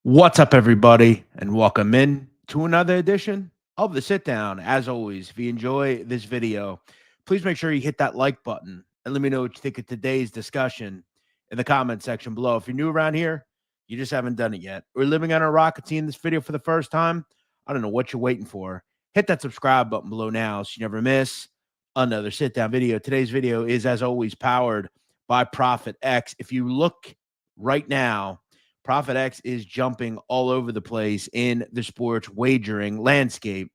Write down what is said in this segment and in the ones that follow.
What's up, everybody, and welcome in to another edition of the Sit Down. As always, if you enjoy this video, please make sure you hit that like button and let me know what you think of today's discussion in the comment section below. If you're new around here, you just haven't done it yet. We're living on a rocket, seeing this video for the first time. I don't know what you're waiting for. Hit that subscribe button below now so you never miss another Sit Down video. Today's video is, as always, powered by Profit X. If you look right now, Profit X is jumping all over the place in the sports wagering landscape.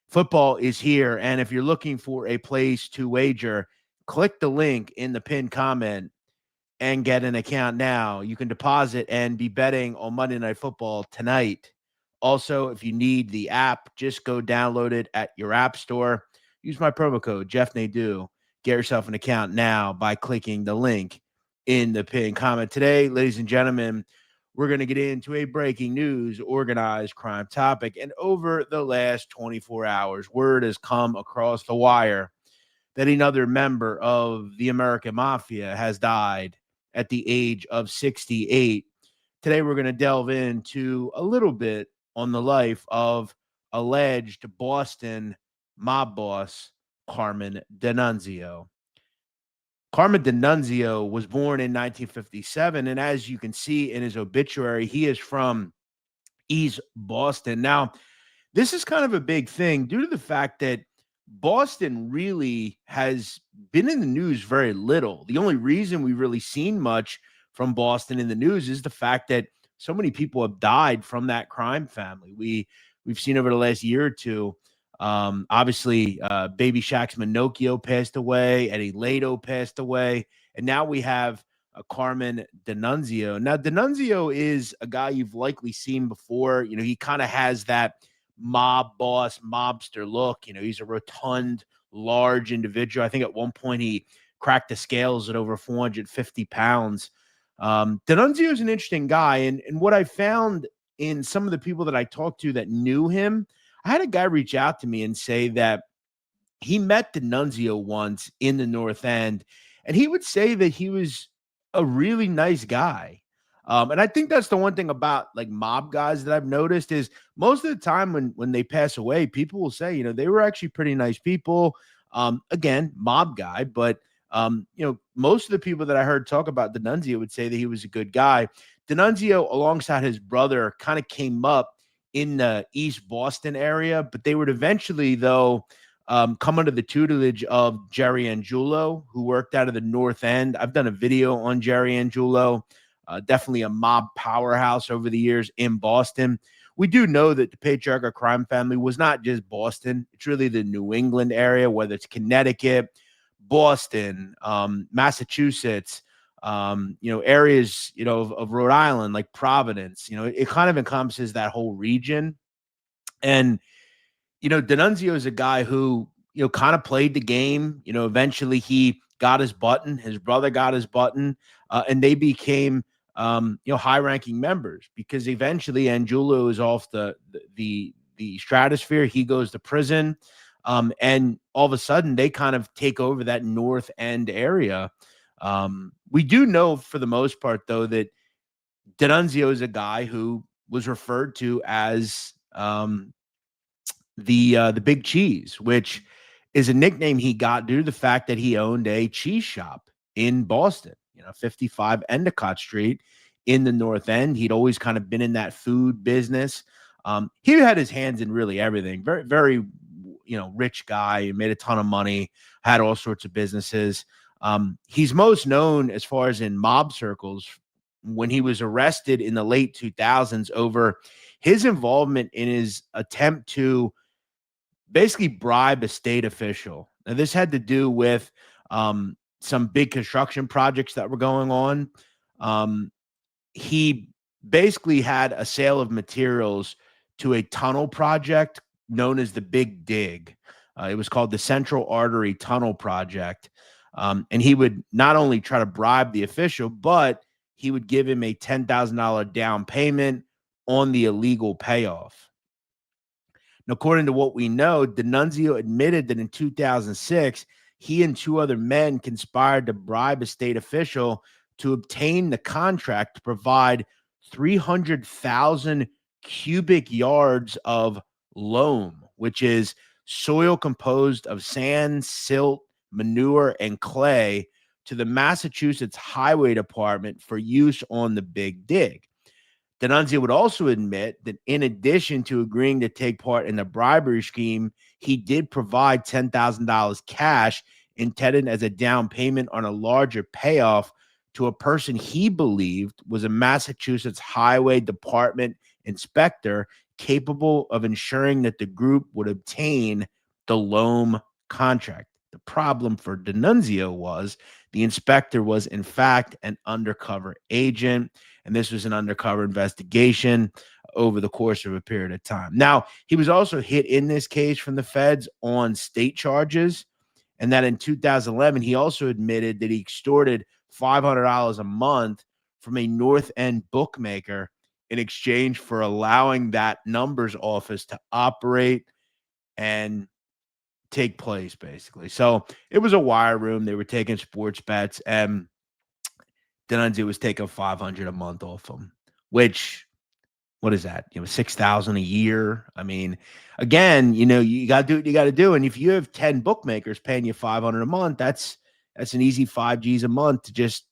Football is here, and if you're looking for a place to wager, click the link in the pinned comment and get an account now. You can deposit and be betting on Monday Night Football tonight. Also, if you need the app, just go download it at your app store. Use my promo code, Jeff Nadu. Get yourself an account now by clicking the link in the pinned comment. Today, ladies and gentlemen, we're going to get into a breaking news organized crime topic. And over the last 24 hours, word has come across the wire that another member of the American Mafia has died at the age of 68. Today, we're going to delve into a little bit on the life of alleged Boston mob boss Carmen DiNunzio. Carmen DiNunzio was born in 1957, and as you can see in his obituary, he is from East Boston. Now, this is kind of a big thing due to the fact that Boston really has been in the news very little. The only reason we've really seen much from Boston in the news is the fact that so many people have died from that crime family. We've seen over the last year or two. Obviously, Baby Shaq's Minocchio passed away, Eddie Lato passed away, and now we have Carmen DiNunzio. Now, DiNunzio is a guy you've likely seen before. You know, he kind of has that mob boss, mobster look. You know, he's a rotund, large individual. I think at one point he cracked the scales at over 450 pounds. DiNunzio is an interesting guy, and what I found in some of the people that I talked to that knew him, I had a guy reach out to me and say that he met DiNunzio once in the North End, and he would say that he was a really nice guy. And I think that's the one thing about like mob guys that I've noticed is most of the time when they pass away, people will say, you know, they were actually pretty nice people. Again, mob guy, but you know, most of the people that I heard talk about DiNunzio would say that he was a good guy. DiNunzio, alongside his brother, kind of came up in the East Boston area, but they would eventually, though, come under the tutelage of Jerry Angulo, who worked out of the North End. I've done a video on Jerry Angulo, definitely a mob powerhouse over the years in Boston. We do know that the Patriarca Crime Family was not just Boston. It's really the New England area, whether it's Connecticut, Boston, Massachusetts, you know, areas, you know, of Rhode Island, like Providence. You know, it kind of encompasses that whole region. And you know, DiNunzio is a guy who, you know, kind of played the game. You know, eventually he got his button. His brother got his button, and they became, you know, high-ranking members because eventually Angulo is off the stratosphere. He goes to prison, and all of a sudden they kind of take over that North End area. We do know for the most part, though, that DiNunzio is a guy who was referred to as the Big Cheese, which is a nickname he got due to the fact that he owned a cheese shop in Boston, you know, 55 Endicott Street in the North End. He'd always kind of been in that food business. He had his hands in really everything. Very, very, you know, rich guy. Made a ton of money. Had all sorts of businesses. He's most known as far as in mob circles when he was arrested in the late 2000s over his involvement in his attempt to basically bribe a state official. Now, this had to do with some big construction projects that were going on. He basically had a sale of materials to a tunnel project known as the Big Dig. It was called the Central Artery Tunnel Project. And he would not only try to bribe the official, but he would give him a $10,000 down payment on the illegal payoff. And according to what we know, DiNunzio admitted that in 2006, he and two other men conspired to bribe a state official to obtain the contract to provide 300,000 cubic yards of loam, which is soil composed of sand, silt, manure, and clay, to the Massachusetts Highway Department for use on the Big Dig. Denunzio would also admit that in addition to agreeing to take part in the bribery scheme, he did provide $10,000 cash intended as a down payment on a larger payoff to a person he believed was a Massachusetts Highway Department inspector capable of ensuring that the group would obtain the loam contract. The problem for Denunzio was the inspector was, in fact, an undercover agent, and this was an undercover investigation over the course of a period of time. Now, he was also hit in this case from the feds on state charges, and that in 2011, he also admitted that he extorted $500 a month from a North End bookmaker in exchange for allowing that numbers office to operate and take place, basically. So it was a wire room. They were taking sports bets, and Denunzio was taking $500 a month off him, which, what is that? $6,000 a year. I mean, again, you got to do what you got to do. And if you have 10 bookmakers paying you $500 a month, that's an easy 5 Gs a month to just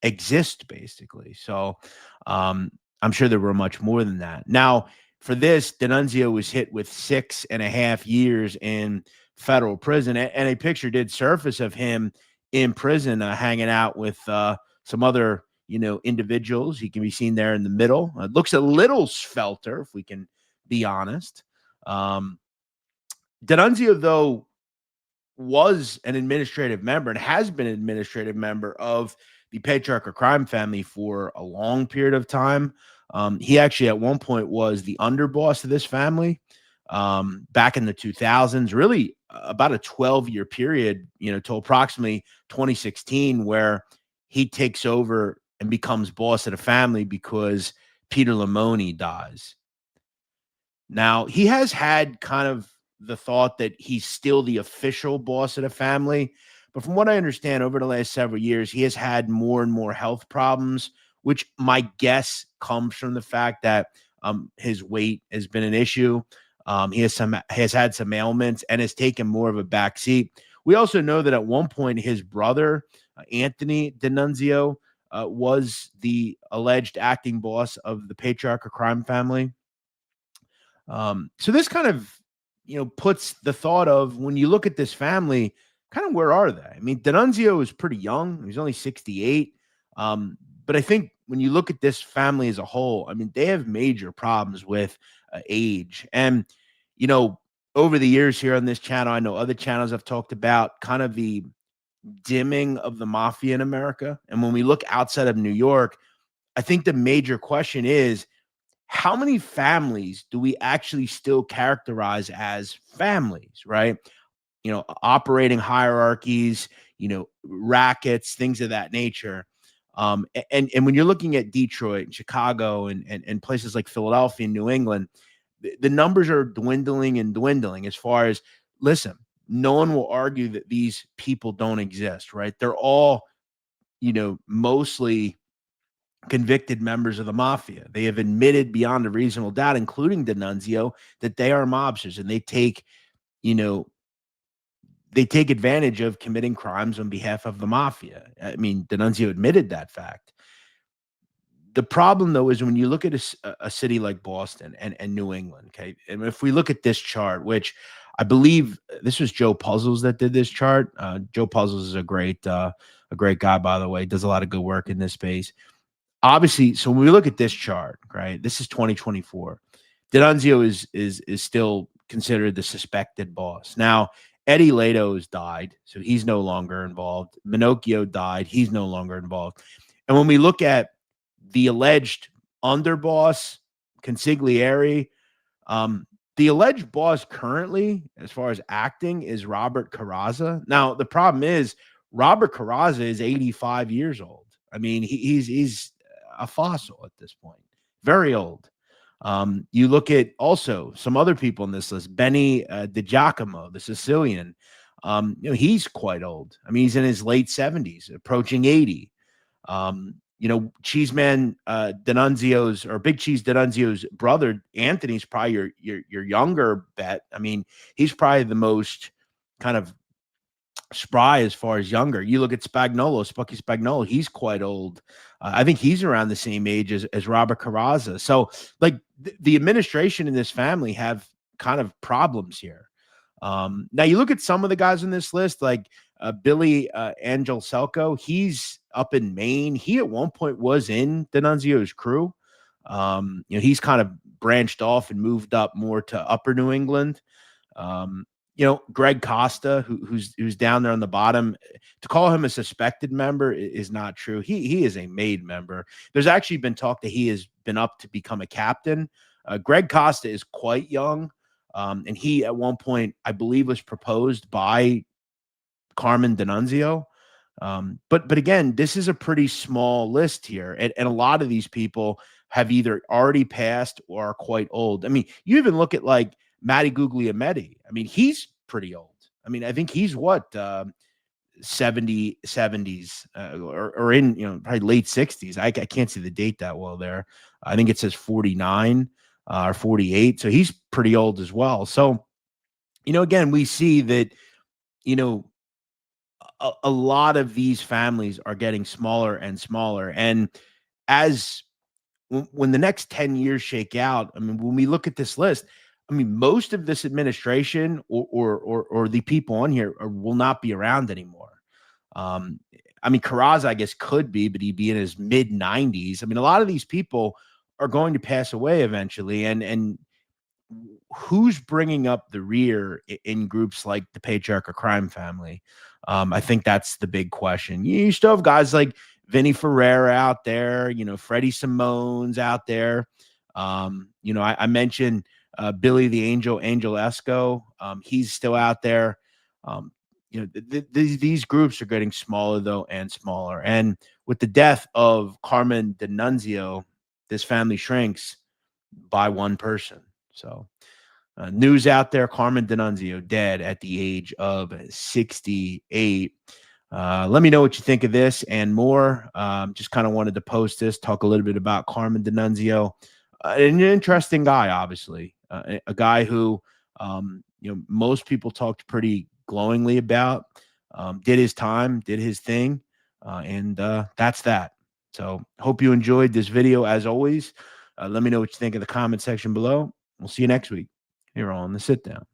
exist, basically. So I'm sure there were much more than that. Now, for this, Denunzio was hit with 6.5 years in federal prison, and a picture did surface of him in prison hanging out with some other individuals. He can be seen there in the middle. It looks a little svelter, if we can be honest. Denunzio, though, was an administrative member and has been an administrative member of the Patriarca Crime Family for a long period of time. He actually at one point was the underboss of this family back in the 2000s, really about a 12-year period, till approximately 2016, where he takes over and becomes boss of the family because Peter Limoni dies. Now, he has had kind of the thought that he's still the official boss of the family, but from what I understand, over the last several years, he has had more and more health problems, which my guess comes from the fact that his weight has been an issue. He has had some ailments and has taken more of a backseat. We also know that at one point his brother, Anthony DiNunzio, was the alleged acting boss of the Patriarca Crime Family. So this kind of, puts the thought of, when you look at this family, kind of where are they? I mean, Denunzio is pretty young. He's only 68. But I think when you look at this family as a whole, I mean, they have major problems with age. And, over the years here on this channel, I know other channels have talked about kind of the dimming of the mafia in America. And when we look outside of New York, I think the major question is, how many families do we actually still characterize as families, right? Operating hierarchies, rackets, things of that nature. And when you're looking at Detroit and Chicago and places like Philadelphia and New England, the numbers are dwindling and dwindling as far as, listen, no one will argue that these people don't exist, right? They're all, mostly convicted members of the mafia. They have admitted beyond a reasonable doubt, including Denunzio, that they are mobsters, and they take advantage of committing crimes on behalf of the mafia. I mean, Denunzio admitted that fact. The problem, though, is when you look at a city like Boston and New England, okay, and if we look at this chart, which I believe this was Joe Puzzles that did this chart. Joe Puzzles is a great guy, by the way. Does a lot of good work in this space. Obviously, so when we look at this chart, right, this is 2024. Denunzio is still considered the suspected boss. Now, Eddie Lato has died, so he's no longer involved. Minocchio died. He's no longer involved. And when we look at the alleged underboss, Consigliere, the alleged boss currently, as far as acting, is Robert Carrazza. Now, the problem is Robert Carrazza is 85 years old. I mean, he's a fossil at this point, very old. You look at also some other people in this list, Benny Di Giacomo, the Sicilian. He's quite old. I mean, he's in his late 70s, approaching 80. Cheeseman Denunzio's, or Big Cheese Denunzio's brother, Anthony's probably your younger bet. I mean, he's probably the most kind of spry as far as younger. You look at Spagnolo, Spucky Spagnolo, he's quite old. I think he's around the same age as Robert Carrazza. So, like, the administration in this family have kind of problems here. Now you look at some of the guys on this list, like Billy Angelselco. He's up in Maine. He at one point was in Denunzio's crew. He's kind of branched off and moved up more to Upper New England. Greg Costa, who's down there on the bottom, to call him a suspected member is not true. He is a made member. There's actually been talk that he has been up to become a captain. Greg Costa is quite young. And he, at one point, I believe, was proposed by Carmen DiNunzio. But again, this is a pretty small list here. And a lot of these people have either already passed or are quite old. I mean, you even look at like Matty Guglielmetti. I mean, he's pretty old. I mean, I think he's what, 70s, or in, probably late 60s. I can't see the date that well there. I think it says 49 or 48. So he's pretty old as well. So, again, we see that, a lot of these families are getting smaller and smaller. And as when the next 10 years shake out, I mean, when we look at this list, I mean, most of this administration or the people on here will not be around anymore. I mean, Carrazza, I guess, could be, but he'd be in his mid 90s. I mean, a lot of these people are going to pass away eventually. And who's bringing up the rear in groups like the Patriarca Crime Family? I think that's the big question. You still have guys like Vinny Ferreira out there, Freddie Simone's out there. I mentioned Billy the Angel Esco. He's still out there. These groups are getting smaller, though, and smaller. And with the death of Carmen DiNunzio, this family shrinks by one person. So, news out there: Carmen DiNunzio dead at the age of 68. Let me know what you think of this and more. Just kind of wanted to post this, talk a little bit about Carmen DiNunzio. An interesting guy, obviously, a guy who most people talked pretty glowingly about. Did his time, did his thing, and that's that. So, hope you enjoyed this video. As always, let me know what you think in the comment section below. We'll see you next week here on the Sit Down.